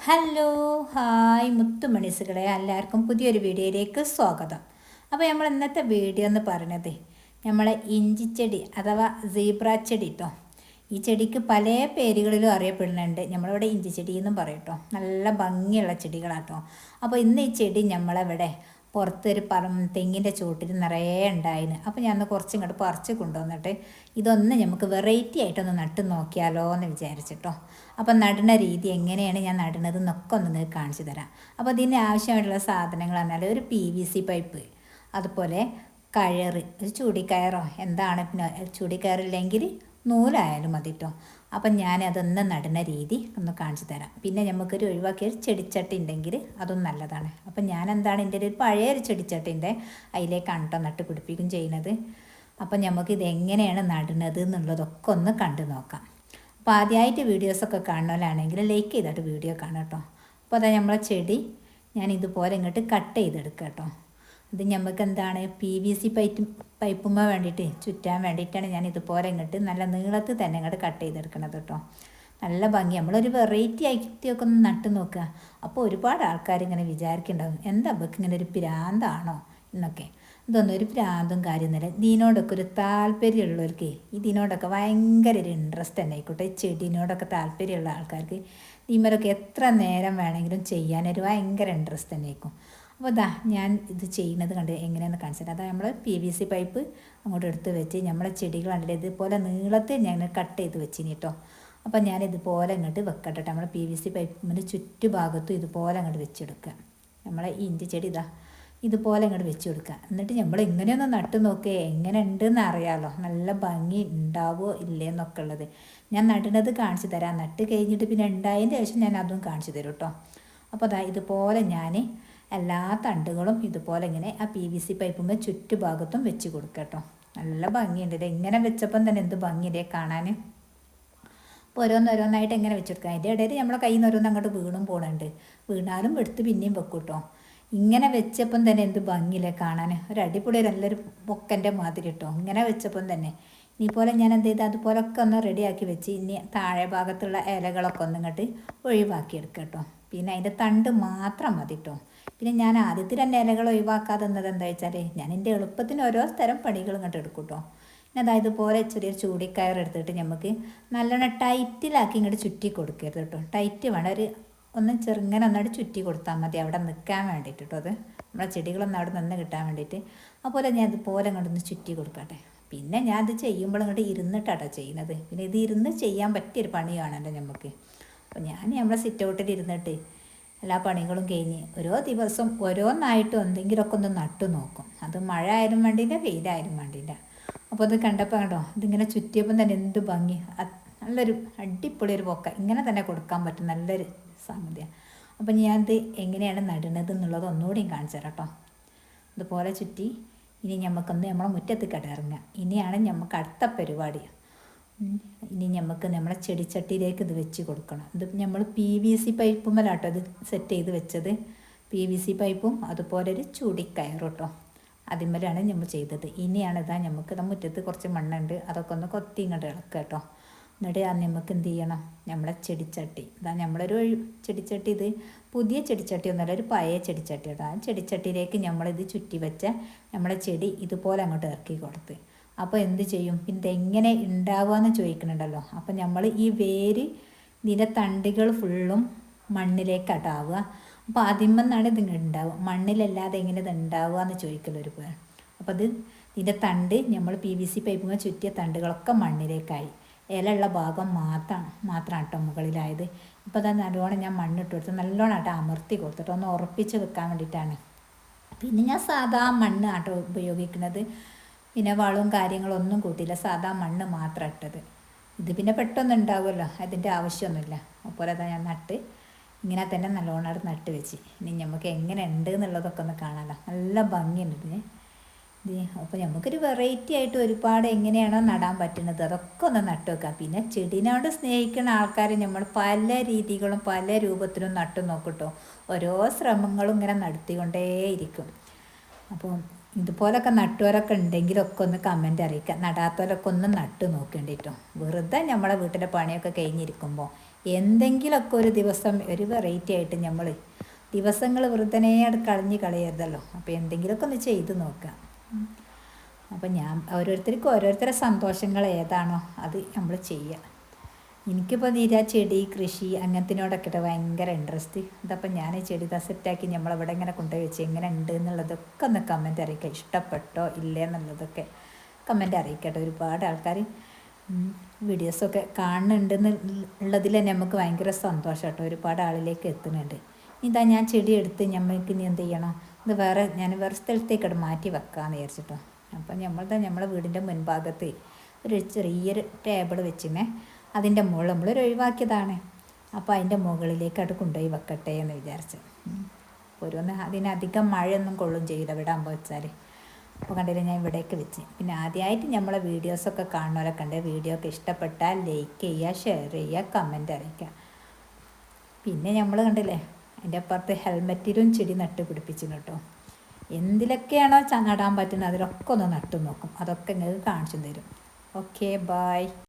Hello hi മുത്തുമണിസുകളെ എല്ലാവർക്കും പുതിയൊരു വീഡിയോയിലേക്ക് സ്വാഗതം. അപ്പോൾ നമ്മൾ ഇന്നത്തെ വീഡിയോ എന്ന് പറയുന്നത് നമ്മളെ ഇഞ്ചിച്ചെടി അഥവാ സീബ്ര ചെടി കേട്ടോ. ഈ ചെടിക്ക് പല പേരുകളിലും അറിയപ്പെടുന്നുണ്ട്. നമ്മളിവിടെ ഇഞ്ചിച്ചെടി എന്നും പറയും കേട്ടോ. നല്ല ഭംഗിയുള്ള ചെടികളാട്ടോ. അപ്പോൾ ഇന്ന് ഈ ചെടി നമ്മളിവിടെ പുറത്തൊരു തെങ്ങിൻ്റെ ചുവട്ടിൽ നിറയെ ഉണ്ടായിരുന്നു. അപ്പോൾ ഞാൻ കുറച്ച് ഇങ്ങോട്ട് പറിച്ച് കൊണ്ടുവന്നിട്ട് ഇതൊന്ന് നമുക്ക് വെറൈറ്റി ആയിട്ടൊന്ന് നട്ട് നോക്കിയാലോ എന്ന് വിചാരിച്ചിട്ടോ. അപ്പോൾ നടുന്ന രീതി എങ്ങനെയാണ് ഞാൻ നടുന്നത് എന്നൊക്കെ ഒന്ന് നിങ്ങൾക്ക് കാണിച്ചു തരാം. അപ്പോൾ ഇതിന് ആവശ്യമായിട്ടുള്ള സാധനങ്ങൾ പറഞ്ഞാൽ ഒരു PVC പൈപ്പ്, അതുപോലെ കയറ്, ഒരു ചൂടിക്കയറോ എന്താണ്, പിന്നെ ചൂടിക്കയറില്ലെങ്കിൽ നൂലായാലും മതി കേട്ടോ. അപ്പം ഞാനതൊന്ന് നടുന്ന രീതി ഒന്ന് കാണിച്ചു തരാം. പിന്നെ നമുക്കൊരു ഒഴിവാക്കിയ ചെടിച്ചട്ടി ഉണ്ടെങ്കിൽ അതും നല്ലതാണ്. അപ്പം ഞാൻ എന്താണ് എൻ്റെ ഒരു പഴയൊരു ചെടിച്ചട്ടിൻ്റെ അതിലേക്കാണ് കേട്ടോ നട്ട് പിടിപ്പിക്കും ചെയ്യുന്നത്. അപ്പം നമുക്കിത് എങ്ങനെയാണ് നടുന്നത് എന്നുള്ളതൊക്കെ ഒന്ന് കണ്ടു നോക്കാം. അപ്പോൾ ആദ്യമായിട്ട് വീഡിയോസൊക്കെ കാണുന്നവരാണെങ്കിൽ ലൈക്ക് ചെയ്തിട്ട് വീഡിയോ കാണാം കേട്ടോ. അപ്പോൾ അതാ നമ്മളെ ചെടി ഞാൻ ഇതുപോലെ ഇങ്ങോട്ട് കട്ട് ചെയ്തെടുക്കുക കേട്ടോ. ഇത് നമുക്ക് എന്താണ് PVC പൈപ്പുമ്മ വേണ്ടിയിട്ട് ചുറ്റാൻ വേണ്ടിയിട്ടാണ് ഞാൻ ഇതുപോലെ ഇങ്ങോട്ട് നല്ല നീളത്തിൽ തന്നെ ഇങ്ങോട്ട് കട്ട് ചെയ്തെടുക്കണത് കേട്ടോ. നല്ല ഭംഗി, നമ്മളൊരു വെറൈറ്റി ആയിട്ടൊക്കെ ഒന്ന് നട്ട് നോക്കുക. അപ്പോൾ ഒരുപാട് ആൾക്കാർ ഇങ്ങനെ വിചാരിക്കുന്നുണ്ടാവും, എന്താ അവർക്ക് ഇങ്ങനെ ഒരു പ്രാന്താണോ എന്നൊക്കെ. ഇതൊന്നും ഒരു പ്രാന്തും കാര്യമൊന്നുമില്ല. ഇതിനോടൊക്കെ ഒരു താല്പര്യമുള്ളവർക്ക് ഇതിനോടൊക്കെ ഭയങ്കര ഒരു ഇൻട്രസ്റ്റ് തന്നെ ആയിക്കോട്ടെ. ചെടിനോടൊക്കെ താല്പര്യമുള്ള ആൾക്കാർക്ക് ഇതിമേലൊക്കെ എത്ര നേരം വേണമെങ്കിലും ചെയ്യാനൊരു ഭയങ്കര ഇൻട്രസ്റ്റ് തന്നെ ആയിരിക്കും. അപ്പോൾ ഇതാ ഞാൻ ഇത് ചെയ്യുന്നത് കണ്ട് എങ്ങനെയാണെന്ന് കാണിച്ചത്. അതാ നമ്മൾ PVC പൈപ്പ് അങ്ങോട്ട് എടുത്ത് വെച്ച് നമ്മളെ ചെടികൾ കണ്ടിട്ട് ഇതുപോലെ നീളത്തിൽ ഞാൻ കട്ട് ചെയ്ത് വെച്ചിനി കേട്ടോ. അപ്പോൾ ഞാൻ ഇതുപോലെ ഇങ്ങോട്ട് വെക്കട്ടെ. നമ്മളെ PVC പൈപ്പിൻ്റെ ചുറ്റുഭാഗത്തും ഇതുപോലെ അങ്ങോട്ട് വെച്ചെടുക്കുക. നമ്മളെ ഇഞ്ചി ചെടി ഇതാ ഇതുപോലെ ഇങ്ങോട്ട് വെച്ച് കൊടുക്കുക. എന്നിട്ട് നമ്മൾ ഇങ്ങനെയൊന്ന് നട്ട് നോക്കുക, എങ്ങനെ ഉണ്ടെന്ന് അറിയാമല്ലോ, നല്ല ഭംഗി ഉണ്ടാവുമോ ഇല്ലേ എന്നൊക്കെ ഉള്ളത് ഞാൻ നടുന്നത് കാണിച്ചു തരാം. നട്ട് കഴിഞ്ഞിട്ട് പിന്നെ ഉണ്ടായതിൻ്റെ ശേഷം ഞാൻ അതും കാണിച്ചു തരും കേട്ടോ. അപ്പോൾ അതാ ഇതുപോലെ ഞാൻ എല്ലാ തണ്ടുകളും ഇതുപോലെ ഇങ്ങനെ ആ PVC പൈപ്പിൻ്റെ ചുറ്റുഭാഗത്തും വെച്ച് കൊടുക്കുക കേട്ടോ. നല്ല ഭംഗിയുണ്ട്. ഇത് ഇങ്ങനെ വെച്ചപ്പം തന്നെ എന്ത് ഭംഗിയില്ലേ കാണാൻ. അപ്പോൾ ഓരോന്നോരോന്നായിട്ട് എങ്ങനെ വെച്ചെടുക്കുക. അതിൻ്റെ ഇടയിൽ നമ്മളെ കയ്യിൽ നിന്ന് ഓരോന്ന് അങ്ങോട്ട് വീണും പോകുന്നുണ്ട്. വീണാലും എടുത്ത് പിന്നെയും വെക്കും കേട്ടോ. ഇങ്ങനെ വെച്ചപ്പം തന്നെ എന്ത് ഭംഗിയില്ലേ കാണാൻ. ഒരു അടിപൊളി നല്ലൊരു പൊക്കൻ്റെ മാതിരി കേട്ടോ. ഇങ്ങനെ വെച്ചപ്പം തന്നെ ഇനിയിപ്പോലെ ഞാൻ എന്ത് ചെയ്ത് അതുപോലൊക്കെ ഒന്ന് റെഡിയാക്കി വെച്ച് ഇനി താഴെ ഭാഗത്തുള്ള ഇലകളൊക്കെ ഒന്ന് ഇങ്ങോട്ട് ഒഴിവാക്കിയെടുക്കുക കേട്ടോ. പിന്നെ അതിൻ്റെ തണ്ട് മാത്രം മതി കേട്ടോ. പിന്നെ ഞാൻ ആദ്യത്തെ രണ്ട് ഇലകൾ ഒഴിവാക്കാതെന്നത് എന്താ വെച്ചാൽ ഞാൻ എൻ്റെ എളുപ്പത്തിന് ഓരോ തരം പണികൾ ഇങ്ങോട്ട് എടുക്കും കേട്ടോ. പിന്നെ അതായത് പോലെ ചെറിയൊരു ചൂടിക്കയർ എടുത്തിട്ട് നമുക്ക് നല്ലോണം ടൈറ്റിലാക്കി ഇങ്ങോട്ട് ചുറ്റി കൊടുക്കരുത് കേട്ടോ. ടൈറ്റ് വേണം, ഒന്ന് ചെറുങ്ങനെ ഒന്നോട് ചുറ്റി കൊടുത്താൽ മതി അവിടെ നിൽക്കാൻ വേണ്ടിയിട്ട് കേട്ടോ. അത് നമ്മളെ ചെടികളൊന്നും അവിടെ നിന്ന് കിട്ടാൻ വേണ്ടിയിട്ട്. അതുപോലെ ഞാൻ ഇതുപോലെ ഇങ്ങോട്ടൊന്ന് ചുറ്റി കൊടുക്കട്ടെ. പിന്നെ ഞാൻ ഇത് ചെയ്യുമ്പോൾ ഇങ്ങോട്ട് ഇരുന്നിട്ടാട്ടോ ചെയ്യുന്നത്. പിന്നെ ഇത് ഇരുന്ന് ചെയ്യാൻ പറ്റിയൊരു പണിയാണല്ലോ നമുക്ക്. അപ്പോൾ ഞാൻ നമ്മളെ സിറ്റ് ഔട്ടിൽ ഇരുന്നിട്ട് എല്ലാ പണികളും കഴിഞ്ഞ് ഓരോ ദിവസം ഓരോന്നായിട്ട് എന്തെങ്കിലുമൊക്കെ ഒന്ന് നട്ടു നോക്കും. അത് മഴ ആയാലും വേണ്ടിയില്ല, വെയിലായാലും വേണ്ടിയില്ല. അപ്പോൾ അത് കണ്ടപ്പോൾ കണ്ടോ, ഇതിങ്ങനെ ചുറ്റിയപ്പം തന്നെ എന്ത് ഭംഗി, നല്ലൊരു അടിപൊളി ഒരു പൊക്ക ഇങ്ങനെ തന്നെ കൊടുക്കാൻ പറ്റും, നല്ലൊരു സംഗതിയാണ്. അപ്പം ഞാനത് എങ്ങനെയാണ് നടുന്നത് എന്നുള്ളത് ഒന്നുകൂടിയും കാണിച്ചു തരാം കേട്ടോ. ഇതുപോലെ ചുറ്റി ഇനി നമുക്കൊന്ന് നമ്മളെ മുറ്റത്ത് കിടയിറങ്ങുക. ഇനിയാണ് നമുക്ക് അടുത്ത പരിപാടി. ഇനി നമുക്ക് നമ്മളെ ചെടിച്ചട്ടിയിലേക്ക് ഇത് വെച്ച് കൊടുക്കണം. ഇത് നമ്മൾ PVC പൈപ്പുമ്മലാട്ടോ ഇത് സെറ്റ് ചെയ്ത് വെച്ചത്. PVC പൈപ്പും അതുപോലെ ഒരു ചൂടിക്കയറും കേട്ടോ, അതിന്മേലാണ് നമ്മൾ ചെയ്തത്. ഇനിയാണ് ഇതാ നമുക്ക് മുറ്റത്ത് കുറച്ച് മണ്ണുണ്ട്, അതൊക്കെ ഒന്ന് കൊത്തി ഇങ്ങോട്ട് ഇളക്കുക കേട്ടോ. എന്നിട്ട് നമുക്ക് എന്ത് ചെയ്യണം, നമ്മളെ ചെടിച്ചട്ടി ഇതാ നമ്മളൊരു ചെടിച്ചട്ടി, ഇത് പുതിയ ചെടിച്ചട്ടി ഒന്നുമല്ല, ഒരു പഴയ ചെടിച്ചട്ടി കേട്ടോ. ആ ചെടിച്ചട്ടിയിലേക്ക് നമ്മളിത് ചുറ്റി വെച്ച നമ്മളെ ചെടി ഇതുപോലെ അങ്ങോട്ട് ഇറക്കി കൊടുത്ത്. അപ്പോൾ എന്ത് ചെയ്യും, പിന്നെ എങ്ങനെ ഉണ്ടാവുകയെന്ന് ചോദിക്കുന്നുണ്ടല്ലോ. അപ്പോൾ നമ്മൾ ഈ വേര് ഇതിൻ്റെ തണ്ടുകൾ ഫുള്ളും മണ്ണിലേക്കാട്ടാവുക. അപ്പോൾ അതിന്മേന്നാണ് ഇത് ഉണ്ടാവുക, മണ്ണിലല്ലാതെ എങ്ങനെ ഇത് ഉണ്ടാവുക എന്ന് ചോദിക്കല്ലോ ഒരു പേർ. അപ്പോൾ അത് ഇതിൻ്റെ തണ്ട് നമ്മൾ PVC പൈപ്പിൽ ചുറ്റിയ തണ്ടുകളൊക്കെ മണ്ണിലേക്കായി. ഇലയുള്ള ഭാഗം മാത്രമാണ് കേട്ടോ മുകളിലായത്. ഇപ്പോൾ അത് നല്ലോണം ഞാൻ മണ്ണിട്ട് കൊടുത്ത് നല്ലോണം ആട്ടോ അമർത്തി കൊടുത്തിട്ട് ഒന്ന് ഉറപ്പിച്ച് വെക്കാൻ വേണ്ടിയിട്ടാണ്. പിന്നെ ഞാൻ സാധാ മണ്ണ് ആട്ടോ ഉപയോഗിക്കുന്നത്. പിന്നെ വളവും കാര്യങ്ങളൊന്നും കൂട്ടിയില്ല, സാധാ മണ്ണ് മാത്രം ഇട്ടത്. ഇത് പിന്നെ പെട്ടെന്ന് ഉണ്ടാവുമല്ലോ, അതിൻ്റെ ആവശ്യമൊന്നുമില്ല. അപ്പോൾ അതാ ഞാൻ നട്ട് ഇങ്ങനെ തന്നെ നല്ലോണം നട്ട് വെച്ച്. ഇനി നമുക്ക് എങ്ങനെ ഉണ്ട് എന്നുള്ളതൊക്കെ ഒന്ന് കാണാമല്ലോ. നല്ല ഭംഗിയുണ്ട് ഇതിന്. അപ്പോൾ നമുക്കൊരു വെറൈറ്റി ആയിട്ട് ഒരുപാട് എങ്ങനെയാണോ നടാൻ പറ്റുന്നത് അതൊക്കെ ഒന്ന് നട്ടു വെക്കാം. പിന്നെ ചെടിനോട് സ്നേഹിക്കുന്ന ആൾക്കാർ നമ്മൾ പല രീതികളും പല രൂപത്തിലും നട്ടു നോക്കട്ടോ. ഓരോ ശ്രമങ്ങളും ഇങ്ങനെ നടത്തിക്കൊണ്ടേയിരിക്കും. അപ്പോൾ ഇതുപോലൊക്കെ നട്ടുവരൊക്കെ ഉണ്ടെങ്കിലൊക്കെ ഒന്ന് കമൻറ്റ് അറിയിക്കുക. നടാത്തവരൊക്കെ ഒന്ന് നട്ടു നോക്കേണ്ടിട്ടോ. വെറുതെ നമ്മളെ വീട്ടിലെ പണിയൊക്കെ കഴിഞ്ഞിരിക്കുമ്പോൾ എന്തെങ്കിലുമൊക്കെ ഒരു ദിവസം ഒരു വെറൈറ്റി ആയിട്ട് നമ്മൾ ദിവസങ്ങൾ വെറുതെ കളഞ്ഞ് കളയരുതല്ലോ. അപ്പോൾ എന്തെങ്കിലുമൊക്കെ ഒന്ന് ചെയ്ത് നോക്കുക. അപ്പം ഞാൻ ഓരോരുത്തർക്കും ഓരോരുത്തരുടെ സന്തോഷങ്ങൾ ഏതാണോ അത് നമ്മൾ ചെയ്യുക. എനിക്കിപ്പോൾ തീരെ ചെടി കൃഷി അങ്ങനത്തിനോടൊക്കെ ഭയങ്കര ഇൻട്രസ്റ്റ്. ഇതപ്പം ഞാൻ ചെടി സെറ്റാക്കി നമ്മളവിടെ ഇങ്ങനെ കൊണ്ടുപോയി വെച്ച് എങ്ങനെ ഉണ്ട് എന്നുള്ളതൊക്കെ ഒന്ന് കമൻറ്റ് അറിയിക്കുക. ഇഷ്ടപ്പെട്ടോ ഇല്ലേ എന്നുള്ളതൊക്കെ കമൻറ്റ് അറിയിക്കട്ടെ. ഒരുപാട് ആൾക്കാർ വീഡിയോസൊക്കെ കാണുന്നുണ്ടെന്ന് ഉള്ളതിൽ തന്നെ നമുക്ക് ഭയങ്കര സന്തോഷം കേട്ടോ. ഒരുപാട് ആളിലേക്ക് എത്തുന്നുണ്ട്. ഇതാ ഞാൻ ചെടി എടുത്ത് ഞമ്മൾക്ക് ഇനി എന്ത് ചെയ്യണം, ഇത് ഞാൻ വേറെ സ്ഥലത്തേക്കവിടെ മാറ്റി വെക്കാമെന്ന് വിചാരിച്ചിട്ടോ. അപ്പം നമ്മളെ വീടിൻ്റെ മുൻഭാഗത്ത് ഒരു ചെറിയൊരു ടേബിൾ വെച്ചിനെ അതിൻ്റെ മുകളിൽ നമ്മളൊരു ഒഴിവാക്കിയതാണ്. അപ്പോൾ അതിൻ്റെ മുകളിലേക്ക് അത് കൊണ്ടുപോയി വെക്കട്ടെ എന്ന് വിചാരിച്ചു. അതിനധികം മഴയൊന്നും കൊള്ളും ചെയ്യില്ല ഇവിടെ ആകുമ്പോൾ വെച്ചാൽ. അപ്പോൾ കണ്ടില്ല ഞാൻ ഇവിടേക്ക് വെച്ച്. പിന്നെ ആദ്യമായിട്ട് നമ്മളെ വീഡിയോസൊക്കെ കാണുന്നവരൊക്കെ ഉണ്ട്. വീഡിയോ ഒക്കെ ഇഷ്ടപ്പെട്ടാൽ ലൈക്ക് ചെയ്യുക, ഷെയർ ചെയ്യുക, കമൻറ്റ് അറിയിക്കുക. പിന്നെ നമ്മൾ കണ്ടില്ലേ അതിൻ്റെ അപ്പുറത്ത് ഹെൽമെറ്റിലും ചെടി നട്ട് പിടിപ്പിച്ചിരുന്നു കേട്ടോ. എന്തിലൊക്കെയാണോ നടാൻ പറ്റുന്നത് അതിലൊക്കെ ഒന്ന് നട്ടു നോക്കും. അതൊക്കെ നിങ്ങൾക്ക് കാണിച്ചു തരും. Okay, by.